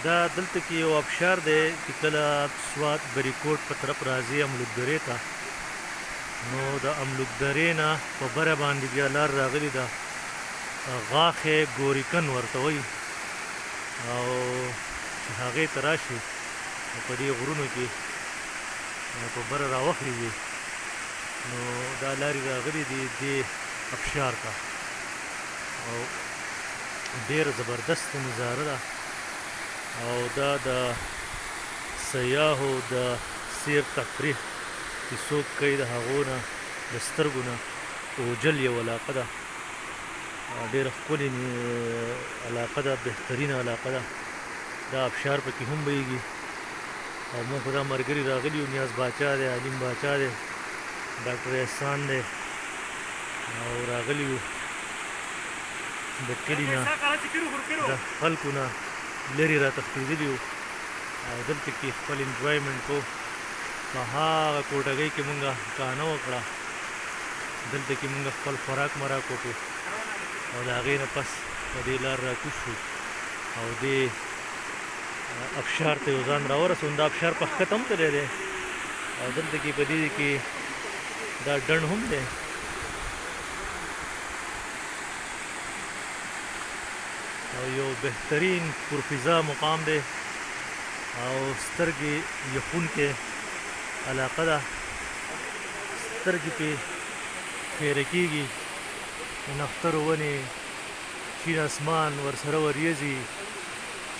دا دلته کې یو ابشار دی چې کله سوات بریکوټ په طرف راځي املوک درې ته، نو د املوک درې نه په بره باندې بیا لار راغلې ده غاښې ګوریکن ورته وایي، او چې هغې ته راشي نو په دې غرونو کې په بره راوخېږي، نو دا لارې راغلي دي دې ابشار ته، او ډېره زبردسته نظاره ده، او دا د سیاحو د سیر تفریح چې څوک کوي د هغو نه د سترګو نه اوجل یو علاقه ده، ډېره ښکلې علاقه ده، بهترینه علاقه ده. دا ابشار پکې هم بهیږي، او موږ خو دا ملګري راغلي یو، نیاز باچا دی، علیم باچا دی، ډاکټر احسان دی، او راغلي یو د کلي نه د خلکو نه لرې را تښتېدلي وو، او دلته کې خپل انجوایمنټ کوو. په هغه کوټګۍ کې مونږ کانه وکړه، دلته کې مونږ خپل خوراک مراک وکړو، او د هغې نه پس په دې لار راکوز شو او دې ابشار ته یو ځان راورسوم. دا ابشار په ښکته هم تللی دی، او دلته کې په دې کې دا ډنډ هم دی، او یو بهترین پرفضا مقام دی، او سترګې یخونکې علاقه ده، سترګې پې خیره کېږي، د نښترو ونې، شین اسمان ورسره وریځي،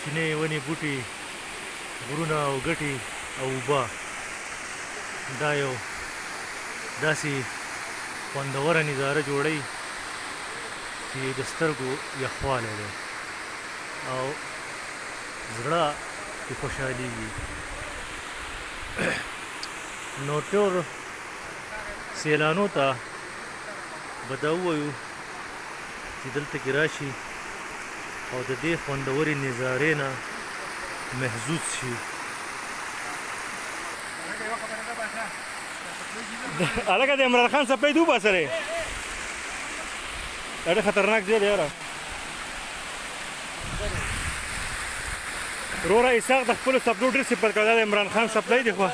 شنې ونې بوټي، غرونه او ګټې او اوبه. دا یو داسې خوندوره نظاره جوړوي چې د سترګو یخوالی دی او زړه کې خوشحالېږي. نو ټول سیلانو ته به دا ووایو چې دلته کې راشي او د دې خوندورې نظارې نه محظوظ شي. هلکه د عمران خان څپلۍ دې وباسه دی، دا ډېر خطرناک ځای دی یاره. وروره اسحاق د خپلو څپلو ډېر صفت کوه، دا د عمران خان څپلۍ دی. خو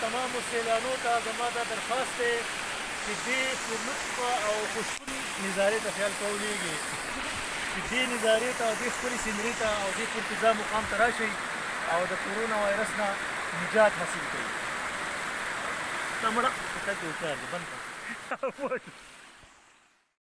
تمامو سیلانو ته زما دا درخواست دی چې دې پرلطفه او خوشبون نظارې ته خیال کولیږي، چې دې نظارې ته او دې ښکلې سینري ته او دې پرفضا مقام ته راشئ او د کورونا وایرس نه نجات حاصل کړئ. دا مړه ته کې اوچار دی، بند کړه.